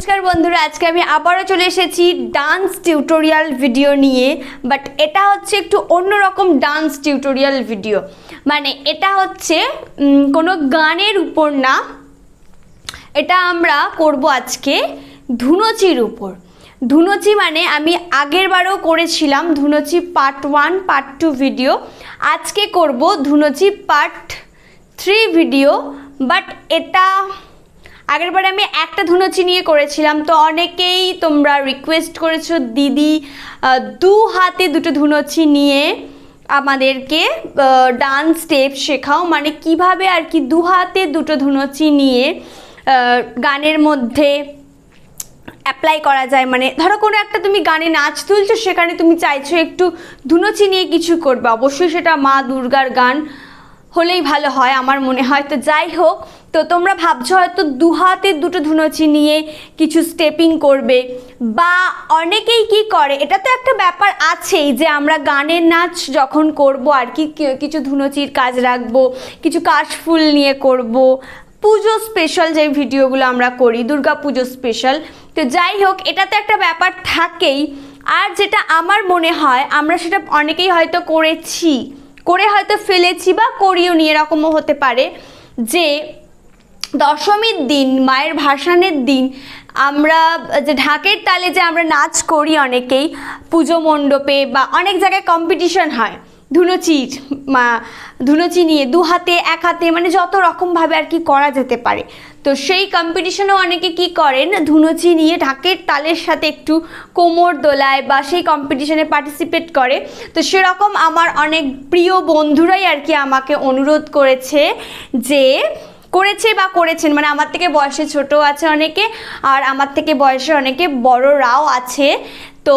नमस्कार बंधुरा आज के আমি আবারো চলে এসেছি ডান্স টিউটোরিয়াল ভিডিও নিয়ে বাট এটা হচ্ছে একটু অন্যরকম ডান্স টিউটোরিয়াল ভিডিও মানে এটা হচ্ছে কোনো গানের উপর না এটা আমরা করব আজকে ধুনুচির উপর ধুনুচি মানে আমি আগের বারও করেছিলাম ধুনুচি পার্ট 1 পার্ট 2 ভিডিও আজকে করব ধুনুচি পার্ট 3 ভিডিও বাট এটা আগের বারে আমি একটা ধুনুচি নিয়ে করেছিলাম তো অনেকেই তোমরা রিকোয়েস্ট করেছো দিদি দু হাতে দুটো ধুনুচি নিয়ে আমাদেরকে ডান্স স্টেপ শেখাও মানে কিভাবে আর কি দু হাতে দুটো ধুনুচি নিয়ে গানের মধ্যে অ্যাপ্লাই করা যায় মানে ধরো কোনো একটা তুমি গানে নাচ তুলছো সেখানে তুমি চাইছো একটু ধুনুচি নিয়ে কিছু করবে অবশ্যই সেটা মা দুর্গার গান হলেই ভালো হয় আমার মনে হয় তো যাই হোক তো তোমরা ভাবছো হয়তো দু হাতে দুটো ধুনুচি নিয়ে কিছু স্টেপিং করবে বা অনেকেই কি করে এটা তো একটা ব্যাপার আছেই যে আমরা গানের নাচ যখন করব আর কি কিছু ধুনুচির কাজ রাখবো কিছু কাশফুল নিয়ে করব পুজো স্পেশাল যে ভিডিওগুলো আমরা করি দুর্গা পুজো স্পেশাল তো যাই হোক এটা তো একটা ব্যাপার থাকেই আর যেটা আমার মনে হয় আমরা সেটা অনেকেই হয়তো করেছি করে হয়তো ফেলেছি বা করিও নি এরকমও হতে পারে যে দশমীর দিন মায়ের ভাসানের দিন আমরা যে ঢাকের তালে যে আমরা নাচ করি অনেকেই পুজো মণ্ডপে বা অনেক জায়গায় কম্পিটিশন হয় ধুনুচি নিয়ে দু হাতে এক হাতে মানে যত রকমভাবে আর কি করা যেতে পারে তো সেই কম্পিটিশনেও অনেকে কি করেন ধুনুচি নিয়ে ঢাকের তালের সাথে একটু কোমর দোলায় বা সেই কম্পিটিশনে পার্টিসিপেট করে তো সেরকম আমার অনেক প্রিয় বন্ধুরাই আর কি আমাকে অনুরোধ করেছে যে করেছে বা করেছেন মানে আমার থেকে বয়সে ছোট আছে অনেকে আর আমার থেকে বয়সে অনেকে বড়রাও আছে তো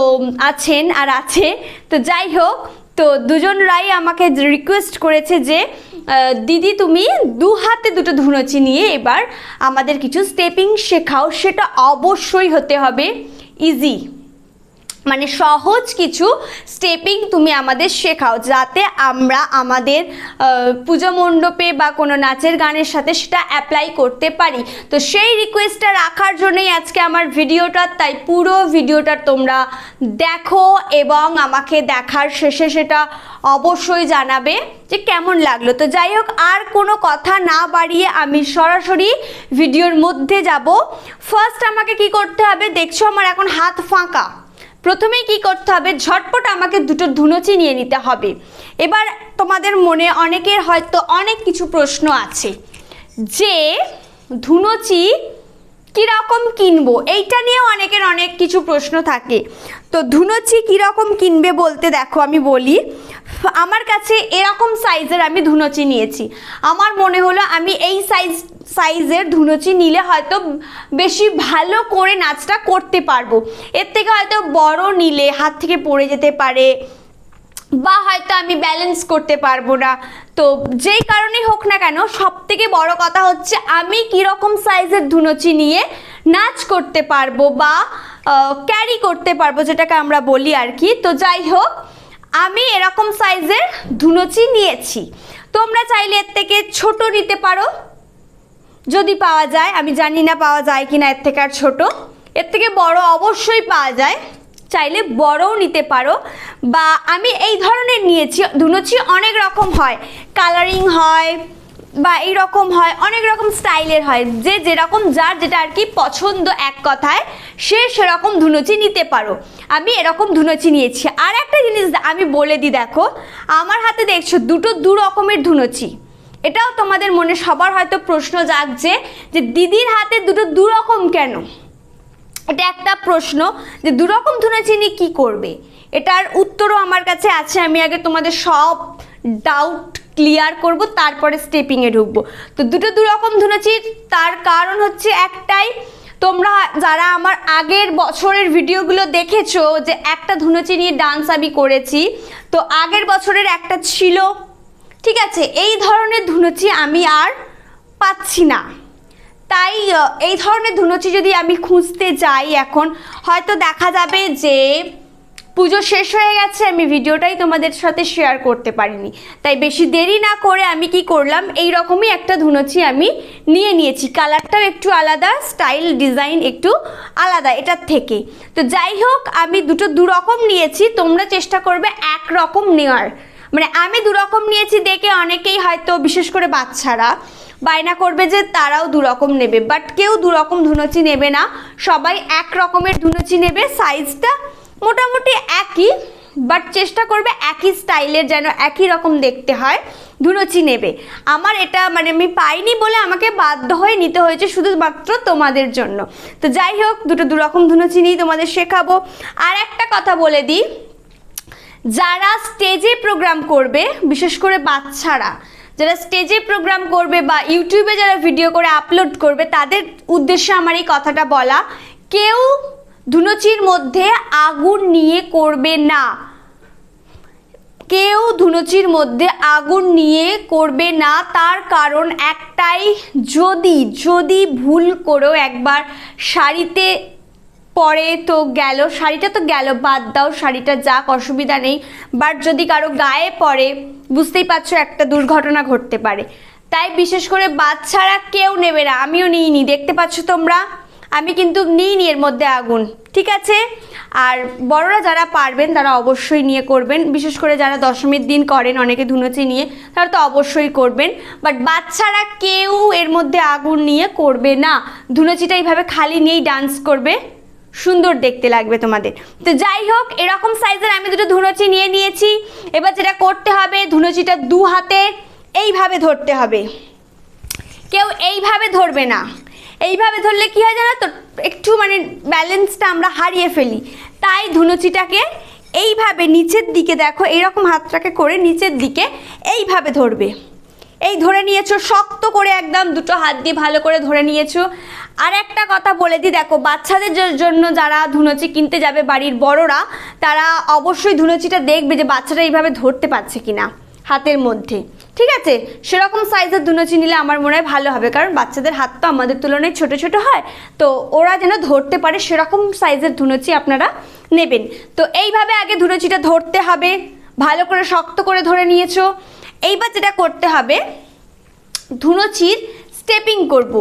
আছেন আর আছে তো যাই হোক তো দুজনরাই আমাকে রিকোয়েস্ট করেছে যে দিদি তুমি দু হাতে দুটো ধুনুচি নিয়ে এবার আমাদের কিছু স্টেপিং শেখাও সেটা অবশ্যই হতে হবে ইজি মানে সহজ কিছু স্টেপিং তুমি আমাদের শেখাও যাতে আমরা আমাদের পুজো মণ্ডপে বা কোনো নাচের গানের সাথে সেটা অ্যাপ্লাই করতে পারি তো সেই রিকোয়েস্টটা রাখার জন্যই আজকে আমার ভিডিওটা তাই পুরো ভিডিওটা তোমরা দেখো এবং আমাকে দেখার শেষে সেটা অবশ্যই জানাবে যে কেমন লাগলো তো যাই হোক আর কোনো কথা না বাড়িয়ে আমি সরাসরি ভিডিওর মধ্যে যাব ফার্স্ট আমাকে কি করতে হবে দেখছো আমার এখন হাত ফাঁকা প্রথমেই কি করতে হবে ঝটপট আমাকে দুটো ধুনুচি নিয়ে নিতে হবে এবার তোমাদের মনে অনেকের হয়তো অনেক কিছু প্রশ্ন আছে যে ধুনুচি কীরকম কিনবো এইটা নিয়েও অনেকের অনেক কিছু প্রশ্ন থাকে তো ধুনুচি কীরকম কিনবে বলতে দেখো আমি বলি আমার কাছে এরকম সাইজের আমি ধুনুচি নিয়েছি আমার মনে হলো আমি এই সাইজের ধুনুচি নিলে হয়তো বেশি ভালো করে নাচটা করতে পারবো এর থেকে হয়তো বড় নিলে হাত থেকে পড়ে যেতে পারে বা হয়তো আমি ব্যালেন্স করতে পারবো না তো যেই কারণেই হোক না কেন সব থেকে বড় কথা হচ্ছে আমি কীরকম সাইজের ধুনুচি নিয়ে নাচ করতে পারবো বা ক্যারি করতে পারবো যেটাকে আমরা বলি আর কি তো যাই হোক আমি এরকম সাইজের ধুনুচি নিয়েছি তোমরা চাইলে এর থেকে ছোট নিতে পারো যদি পাওয়া যায় আমি জানি না পাওয়া যায় কি না এর থেকে আর ছোট এর থেকে বড় অবশ্যই পাওয়া যায় চাইলে বড়ও নিতে পারো বা আমি এই ধরনের নিয়েছি ধুনুচি অনেক রকম হয় কালারিং হয় বা এই রকম হয় অনেক রকম স্টাইলের হয় যে যেরকম যার যেটা আর কি পছন্দ এক কথায় সে সেরকম ধুনুচি নিতে পারো আমি এরকম ধুনুচি নিয়েছি আর একটা জিনিস আমি বলে দিই দেখো আমার হাতে দেখছো দুটো দু রকমের ধুনুচি এটাও তোমাদের মনে সবার হয়তো প্রশ্ন জাগছে যে দিদির হাতে দুটো দু রকম কেন এটা একটা প্রশ্ন যে দু রকম ধুনুচি নিয়ে কী করবে এটার উত্তরও আমার কাছে আছে আমি আগে তোমাদের সব ডাউট ক্লিয়ার করব তারপরে স্টেপিংয়ে ঢুকবো তো দুটো দু রকম ধুনুচি তার কারণ হচ্ছে একটাই তোমরা যারা আমার আগের বছরের ভিডিওগুলো দেখেছো যে একটা ধুনুচি নিয়ে ডান্স আমি করেছি তো আগের বছরের একটা ছিল ঠিক আছে এই ধরনের ধুনুচি আমি আর পাচ্ছি না তাই এই ধরনের ধুনুচি যদি আমি খুঁজতে যাই এখন হয়তো দেখা যাবে যে পুজো শেষ হয়ে গেছে, আমি ভিডিওটাই তোমাদের সাথে শেয়ার করতে পারিনি, তাই বেশি দেরি না করে আমি কি করলাম, এই রকমই একটা ধুনুচি আমি নিয়ে নিয়েছি। কালারটাও একটু আলাদা, স্টাইল ডিজাইন একটু আলাদা এটার থেকে। তো যাই হোক, আমি দু রকম নিয়েছি, তোমরা চেষ্টা করবে এক রকম নেওয়ার। মানে আমি দু রকম নিয়েছি দেখে অনেকেই হয়তো, বিশেষ করে বাচ্চারা বায়না করবে যে তারাও দু রকম নেবে, বাট কেউ দু রকম ধুনুচি নেবে না, সবাই এক রকমের ধুনুচি নেবে। সাইজটা মোটামুটি একই, বাট চেষ্টা করবে একই স্টাইলের, যেন একই রকম দেখতে হয় ধুনুচি নেবে। আমার এটা মানে আমি পাইনি বলে আমাকে বাধ্য হয়ে নিতে হয়েছে শুধুমাত্র তোমাদের জন্য। তো যাই হোক, দু রকম ধুনুচি নিয়ে তোমাদের শেখাবো। আর একটা কথা বলে দিই, যারা স্টেজে প্রোগ্রাম করবে, বিশেষ করে বাচ্চারা যারা স্টেজে প্রোগ্রাম করবে বা ইউটিউবে যারা ভিডিও করে আপলোড করবে, তাদের উদ্দেশ্যে আমার এই কথাটা বলা, কেউ ধুনুচির মধ্যে আগুন নিয়ে করবে না, কেউ ধুনুচির মধ্যে আগুন নিয়ে করবে না। তার কারণ একটাই, যদি ভুল করেও একবার শাড়িতে পরে তো গেল, শাড়িটা তো গেল, বাদ দাও শাড়িটা যাক, অসুবিধা নেই, বাট যদি কারো গায়ে পড়ে, বুঝতেই পারছো একটা দুর্ঘটনা ঘটতে পারে। তাই বিশেষ করে বাচ্চারা কেউ নেবে না, আমিও নিইনি, দেখতে পাচ্ছ তোমরা, আমি কিন্তু নিইনি এর মধ্যে আগুন, ঠিক আছে। আর বড়রা যারা পারবেন তারা অবশ্যই নিয়ে করবেন, বিশেষ করে যারা দশমীর দিন করেন অনেকে ধুনুচি নিয়ে, তারা তো অবশ্যই করবেন, বাট বাচ্চারা কেউ এর মধ্যে আগুন নিয়ে করবে না। ধুনুচিটা এইভাবে খালি নিয়েই ডান্স করবে, সুন্দর দেখতে লাগবে তোমাদের। তো যাই হোক, এরকম সাইজের আমি দুটো ধুনুচি নিয়ে নিয়েছি। এবার যেটা করতে হবে, ধুনুচিটা দু হাতে এইভাবে ধরতে হবে, কেউ এইভাবে ধরবে না। এইভাবে ধরলে কি হয় জানো তো, একটু মানে ব্যালেন্সটা আমরা হারিয়ে ফেলি। তাই ধুনুচিটাকে এইভাবে নিচের দিকে, দেখো এইরকম হাতটাকে করে নিচের দিকে এইভাবে ধরবে। এই ধরে নিয়েছো শক্ত করে, একদম দুটো হাত দিয়ে ভালো করে ধরে নিয়েছো। আর একটা কথা বলে দিই, দেখো বাচ্চাদের জন্য যারা ধুনুচি কিনতে যাবে, বাড়ির বড়রা তারা অবশ্যই ধুনুচিটা দেখবে যে বাচ্চাটা এইভাবে ধরতে পারছে কিনা হাতের মধ্যে, ঠিক আছে। সেরকম সাইজের ধুনুচি নিলে আমার মনে হয় ভালো হবে, কারণ বাচ্চাদের হাত তো আমাদের তুলনায় ছোট ছোট হয়, তো ওরা যেন ধরতে পারে সেরকম সাইজের ধুনুচি আপনারা নেবেন। তো এইভাবে আগে ধুনুচিটা ধরতে হবে, ভালো করে শক্ত করে ধরে নিয়েছো। এইবার যেটা করতে হবে, ধুনুচির স্টেপিং করব।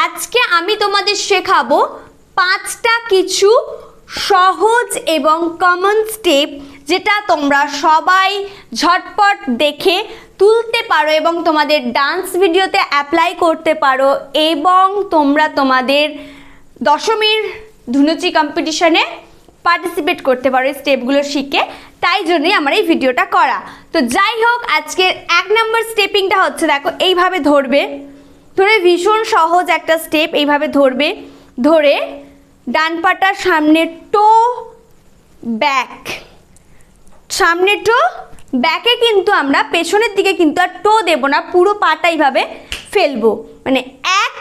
আজকে আমি তোমাদের শেখাবো 5টা কিছু সহজ এবং কমন স্টেপ, যেটা তোমরা সবাই ঝটপট দেখে তুলতে পারো এবং তোমাদের ডান্স ভিডিওতে অ্যাপ্লাই করতে পারো, এবং তোমরা তোমাদের দশমীর ধুনুচি কম্পিটিশনে পার্টিসিপেট করতে পারো এই স্টেপগুলো শিখে। তাই জন্যই আমার এই ভিডিওটা করা। তো যাই হোক, আজকের 1 নম্বর স্টেপিংটা হচ্ছে, দেখো এইভাবে ধরবে, ধরে ভীষণ সহজ একটা স্টেপ, এইভাবে ধরবে, ধরে ডান পাটা সামনে টো ব্যাক, সামনে টো ব্যাকে, কিন্তু আমরা পেছনের দিকে কিন্তু আর টো দেব না, পুরো পাটা এইভাবে ফেলবো, মানে 1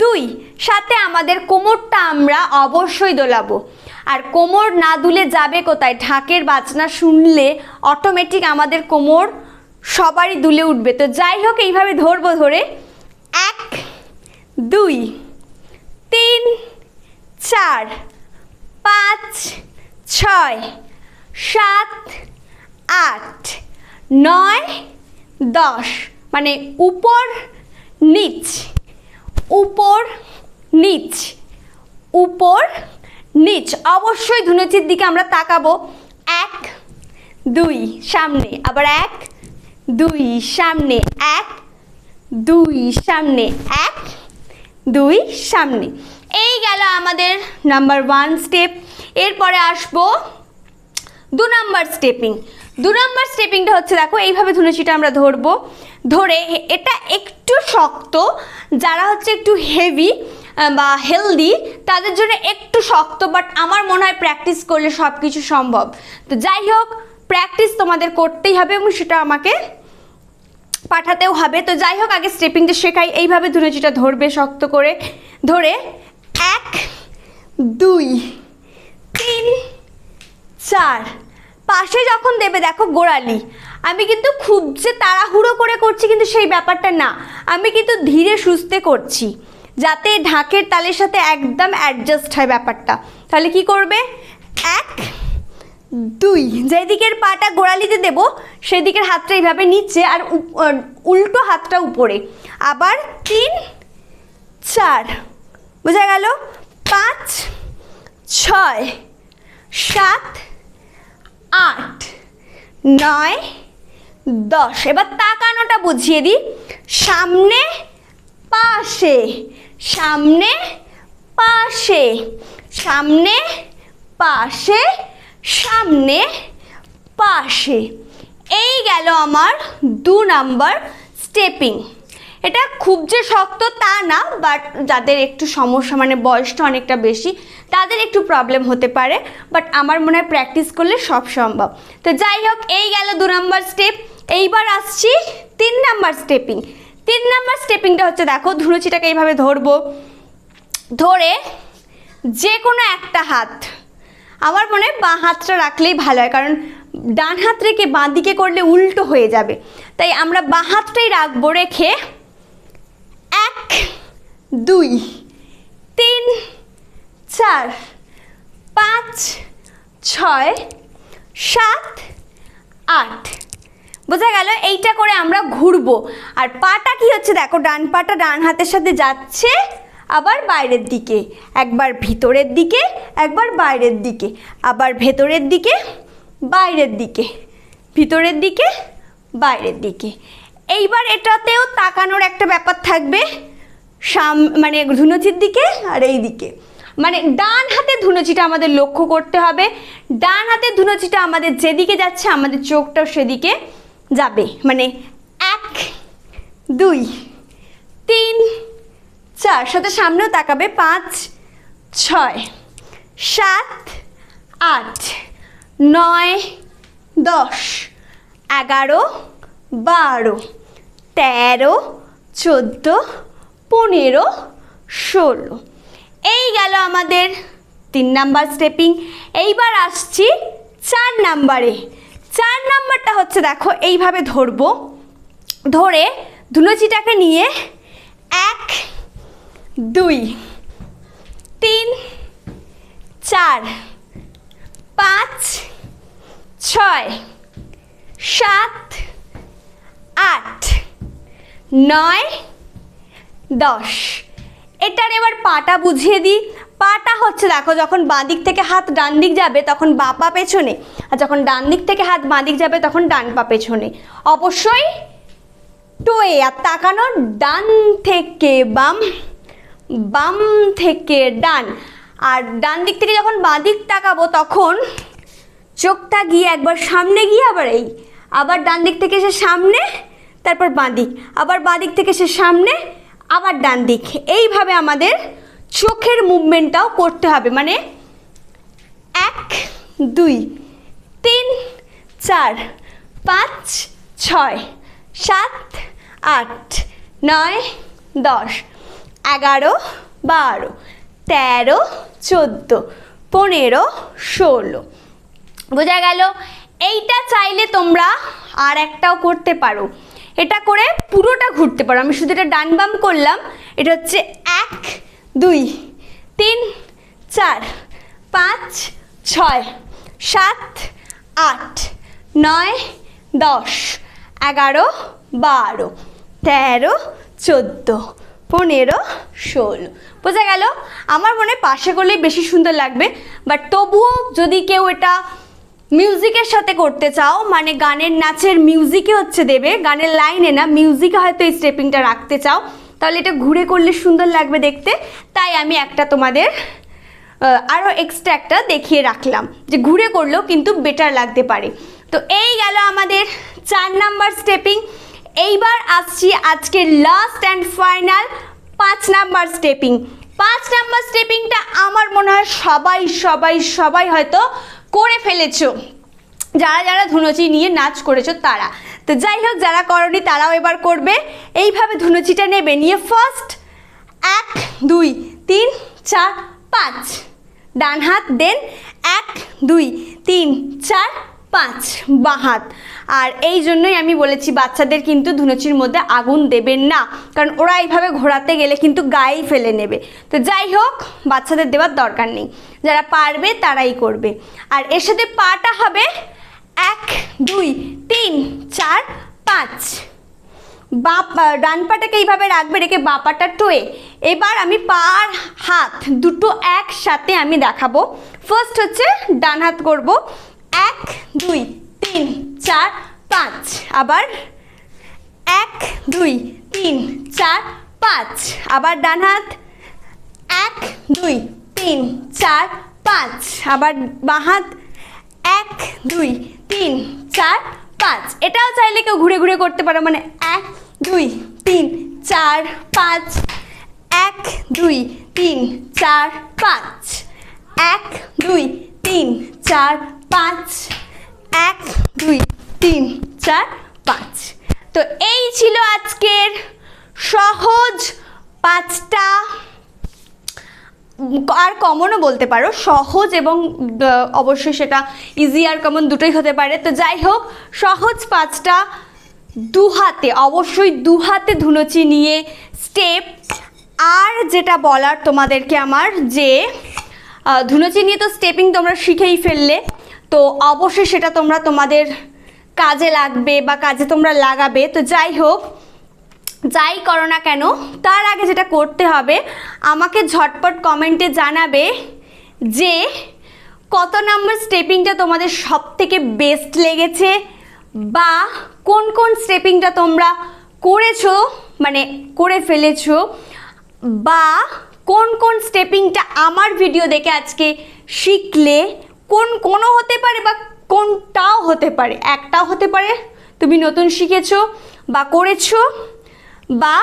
2। সাথে আমাদের কোমরটা আমরা অবশ্যই দোলাবো, আর কোমর না দুলে যাবে কোথায়, ঢাকের বাজনা শুনলে অটোমেটিক আমাদের কোমর সবারই দুলে উঠবে। তো যাই হোক, এইভাবে ধরবো, ধরে 1 2 3 4 5 6 7 8 9 10, মানে উপর নিচ, উপর নিচ, উপর নিচ। অবশ্যই ধুনুচির দিকে আমরা তাকাবো, 1 2 সামনে, আবার 1 2 সামনে, 1 2 সামনে, 1 2 সামনে। এই গেল আমাদের নাম্বার 1 স্টেপ। এরপরে আসবো 2 নম্বর স্টেপিং। 2 নম্বর স্টেপিংটা হচ্ছে, দেখো এইভাবে ধুনুচিটা আমরা ধরবো, ধরে এটা একটু শক্ত, যারা হচ্ছে একটু হেভি বা হেলদি তাদের জন্য একটু শক্ত, বাট আমার মনে হয় প্র্যাকটিস করলে সব কিছু সম্ভব। তো যাই হোক, প্র্যাকটিস তোমাদের করতেই হবে এবং সেটা আমাকে পাঠাতেও হবে। তো যাই হোক, আগে স্টেপিংটা শেখাই। এইভাবে ধুনুচিটা ধরবে শক্ত করে, ধরে 1 2 3 4, পাশে যখন দেবে দেখো গোড়ালি, আমি কিন্তু খুব যে তাড়াহুড়ো করে করছি কিন্তু সেই ব্যাপারটা না, আমি কিন্তু ধীরে সুস্থে করছি, যাতে ঢাকের তালের সাথে একদম অ্যাডজাস্ট হয় ব্যাপারটা। তাহলে কি করবে, 1 2, যেদিকের পাটা গোড়ালিতে দেব সেদিকের হাতটা এইভাবে নিচে আর উল্টো হাতটা উপরে, আবার 3 4, বোঝা গেল? 5 6 7 8 9 10। এবার তাকানোটা বুঝিয়ে দিই, সামনে পাশে, সামনে পাশে, সামনে পাশে, সামনে পাশে। এই গেল আমার 2 নাম্বার স্টেপিং। এটা খুব যে শক্ত তা না, বাট যাদের একটু সমস্যা মানে বয়সটা অনেকটা বেশি তাদের একটু প্রবলেম হতে পারে, বাট আমার মনে হয় প্র্যাকটিস করলে সব সম্ভব। তো যাই হোক, এই গেল 2 নাম্বার স্টেপ। এইবার আসছি 3 নাম্বার স্টেপিং। 3 নাম্বার স্টেপিংটা হচ্ছে, দেখো ধুনুচিটাকে এইভাবে ধরবো, ধরে যে কোনো একটা হাত, আমার মনে হয় বাঁ হাতটা রাখলেই ভালো হয়, কারণ ডান হাত রেখে বাঁ দিকে করলে উল্টো হয়ে যাবে, তাই আমরা বাঁ হাতটাই রাখবো। রেখে 1 2 3 4 5 6 7 8, বোঝা গেল? এইটা করে আমরা ঘুরবো। আর পাটা কি হচ্ছে, দেখো ডান পাটা ডান হাতের সাথে যাচ্ছে, আবার বাইরের দিকে, একবার ভিতরের দিকে, একবার বাইরের দিকে, আবার ভেতরের দিকে, বাইরের দিকে, ভিতরের দিকে, বাইরের দিকে। এইবার এটাতেও তাকানোর একটা ব্যাপার থাকবে, মানে ধুনুচির দিকে আর এই দিকে, মানে ডান হাতে ধুনুচিটা আমাদের লক্ষ্য করতে হবে। ডান হাতে ধুনুচিটা আমাদের যেদিকে যাচ্ছে আমাদের চোখটাও সেদিকে যাবে। মানে 1 2 3 4, সাথে সামনেও তাকাবে, 5 6 7 8 9 10 11 12 13 14 15 16। এই গেল আমাদের 3 নাম্বার স্টেপিং। এইবার আসছি 4 নাম্বারে। 4 নাম্বারটা হচ্ছে, দেখো এইভাবে ধরবো, ধরে ধুনুচিটাকে নিয়ে 1 2 3 4 5 6 7 8 9 10। এটার এবার পাটা বুঝিয়ে দিই। পাটা হচ্ছে, দেখো যখন বাঁ দিক থেকে হাত ডান দিক যাবে তখন বাঁ পা পেছনে, আর যখন ডান দিক থেকে হাত বাঁ দিক যাবে তখন ডান পা পেছনে। অবশ্যই টোয়ে, আর তাকানো ডান থেকে বাম, বাম থেকে ডান। আর ডান দিক থেকে যখন বাঁ দিক তাকাবো তখন চোখটা গিয়ে একবার সামনে গিয়ে আবার এই, আবার ডান দিক থেকে সে সামনে, তারপর বাঁ দিক, আবার বাঁ দিক থেকে সে সামনে, আবার ডান দিক। এইভাবে আমাদের চোখের মুভমেন্টটাও করতে হবে। মানে 1 2 3 4 5 6 7 8 9 10 11 12 13 14 15 16। বোঝা গেল? এইটা চাইলে তোমরা আর একটাও করতে পারো, এটা করে পুরোটা ঘুরতে পারো। আমি শুধু এটা ডান বাম করলাম। এটা হচ্ছে 1 2 3 4 5 6 7 8 9 10 11 12 13 14 15 16। বোঝা গেল? আমার মনে পাশে করলেই বেশি সুন্দর লাগবে, বাট তবুও যদি কেউ এটা মিউজিকের সাথে করতে চাও, মানে গানের নাচের মিউজিকে হচ্ছে দেবে, গানের লাইনে না, মিউজিকে হয়তো এই স্টেপিংটা রাখতে চাও, তাহলে এটা ঘুরে করলে সুন্দর লাগবে দেখতে। তাই আমি একটা তোমাদের আরও এক্সট্রা একটা দেখিয়ে রাখলাম যে ঘুরে করলেও কিন্তু বেটার লাগতে পারে। তো এই গেল আমাদের 4 নাম্বার স্টেপিং। এইবার আসছি আজকের last and final 5 number stepping. 5 number স্টেপিংটা আমার মনে হয় সবাই সবাই সবাই হয়তো করে ফেলেছো, যারা যারা ধুনুচি নিয়ে নাচ করেছো তারা। তো যাই হোক, যারা করনি তারাও এবার করবে। এইভাবে ধুনুচিটা নেবে, নিয়ে ফার্স্ট 1 2 3 4 5, ডান হাত দেন 1 2 3 4 5 বাঁ হাত। আর এই জন্যই আমি বলেছি বাচ্চাদের কিন্তু ধুনুচির মধ্যে আগুন দেবেন না, কারণ ওরা এইভাবে ঘোরাতে গেলে কিন্তু গায়ে ফেলে নেবে। তো যাই হোক, বাচ্চাদের দেওয়ার দরকার নেই, যারা পারবে তারাই করবে। আর এর সাথে পাটা হবে 1 2 3 4 5। ডান পাটাকে এইভাবে রাখবে, রেখে বাঁ পাটা টোয়ে। এবার আমি পার হাত দুটো একসাথে আমি দেখাবো। ফার্স্ট হচ্ছে ডান হাত করব, 1 2 3 4 5। আবার 1 2 3 4 5। আবার ডান হাত 1 2 3 4 5। আবার বাঁ হাত 1 2 3 4 5। এটাও চাইলে কেউ ঘুরে ঘুরে করতে পারো, মানে 1 2 3 4 5, 1 2 3 4 5, 1 2 3 4 5, 1 2 3 4 5। তো এই ছিল আজকের সহজ 5টা, আর কমনও বলতে পারো, সহজ এবং অবশ্যই সেটা ইজি আর কমন দুটোই হতে পারে। তো যাই হোক, সহজ 5টা দু হাতে, অবশ্যই দু হাতে ধুনুচি নিয়ে স্টেপ। আর যেটা বলার তোমাদেরকে আমার, যে ধুনুচি নিয়ে তো স্টেপিং তোমরা শিখেই ফেললে, তো অবশ্যই সেটা তোমরা তোমাদের কাজে লাগবে বা কাজে তোমরা লাগাবে। তো যাই হোক, যাই করো না কেন, তার আগে যেটা করতে হবে, আমাকে ঝটপট কমেন্টে জানাবে যে কত নাম্বার স্টেপিংটা তোমাদের সব থেকে বেস্ট লেগেছে, বা কোন কোন স্টেপিংটা তোমরা করেছো, মানে করে ফেলেছো, বা কোন কোন স্টেপিংটা আমার ভিডিও দেখে আজকে শিখলে। কোনো হতে পারে বা কোনটাও হতে পারে, একটাও হতে পারে তুমি নতুন শিখেছো বা করেছো, বা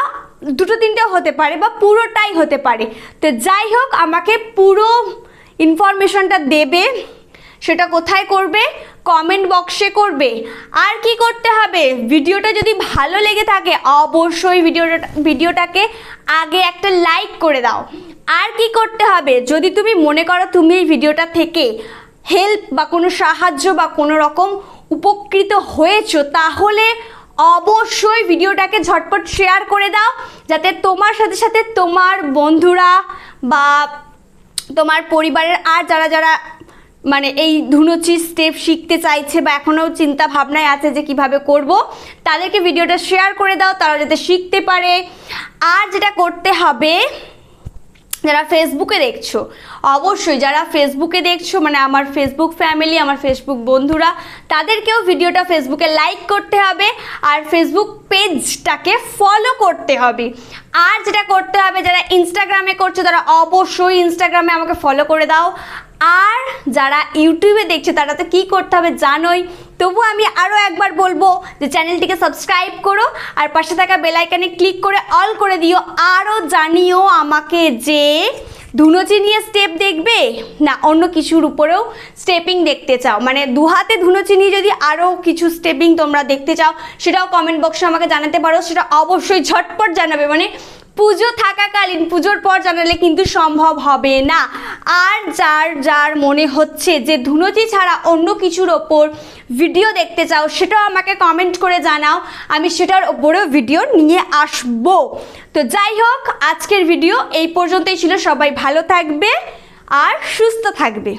দুটো তিনটেও হতে পারে, বা পুরোটাই হতে পারে। তো যাই হোক, আমাকে পুরো ইনফরমেশনটা দেবে। সেটা কোথায় করবে? কমেন্ট বক্সে করবে। আর কি করতে হবে, ভিডিওটা যদি ভালো লেগে থাকে অবশ্যই ভিডিওটাকে আগে একটা লাইক করে দাও। আর কি করতে হবে, যদি তুমি মনে করো তুমি এই ভিডিওটা থেকে হেল্প বা কোনো সাহায্য বা কোনো রকম উপকৃত হয়েছো, তাহলে অবশ্যই ভিডিওটাকে ঝটপট শেয়ার করে দাও, যাতে তোমার সাথে সাথে তোমার বন্ধুরা বা তোমার পরিবারের আর যারা যারা মানে এই ধুনুচি স্টেপ শিখতে চাইছে বা এখনও চিন্তা ভাবনায় আছে যে কিভাবে করব, তাদেরকে ভিডিওটা শেয়ার করে দাও, তারা যাতে শিখতে পারে। আর যেটা করতে হবে, যারা ফেসবুকে দেখছো, অবশ্যই যারা ফেসবুকে দেখছো, মানে আমার ফেসবুক ফ্যামিলি, আমার ফেসবুক বন্ধুরা, তাদেরকেও ভিডিওটা ফেসবুকে লাইক করতে হবে আর ফেসবুক পেজটাকে ফলো করতে হবে। আর যেটা করতে হবে, যারা ইনস্টাগ্রামে করছো তারা অবশ্যই ইনস্টাগ্রামে আমাকে ফলো করে দাও। আর যারা ইউটিউবে দেখছে তারা তো কী করতে হবে জানোই, তবু আমি আরও একবার বলবো যে চ্যানেলটিকে সাবস্ক্রাইব করো আর পাশে থাকা বেল আইকনে ক্লিক করে অল করে দিও। আরও জানিও আমাকে যে ধুনুচি নিয়ে স্টেপ দেখবে না অন্য কিছুর উপরেও স্টেপিং দেখতে চাও, মানে দু হাতে ধুনুচি নিয়ে যদি আরও কিছু স্টেপিং তোমরা দেখতে চাও, সেটাও কমেন্ট বক্সে আমাকে জানাতে পারো। সেটা অবশ্যই ঝটপট জানাবে, মানে পুজো থাকাকালীন, পুজোর পর জানালে কিন্তু সম্ভব হবে না। আর যার যার মনে হচ্ছে যে ধুনুচি ছাড়া অন্য কিছুর ওপর ভিডিও দেখতে চাও, সেটাও আমাকে কমেন্ট করে জানাও, আমি সেটার ওপরেও ভিডিও নিয়ে আসবো। তো যাই হোক, আজকের ভিডিও এই পর্যন্তই ছিল। সবাই ভালো থাকবে আর সুস্থ থাকবে।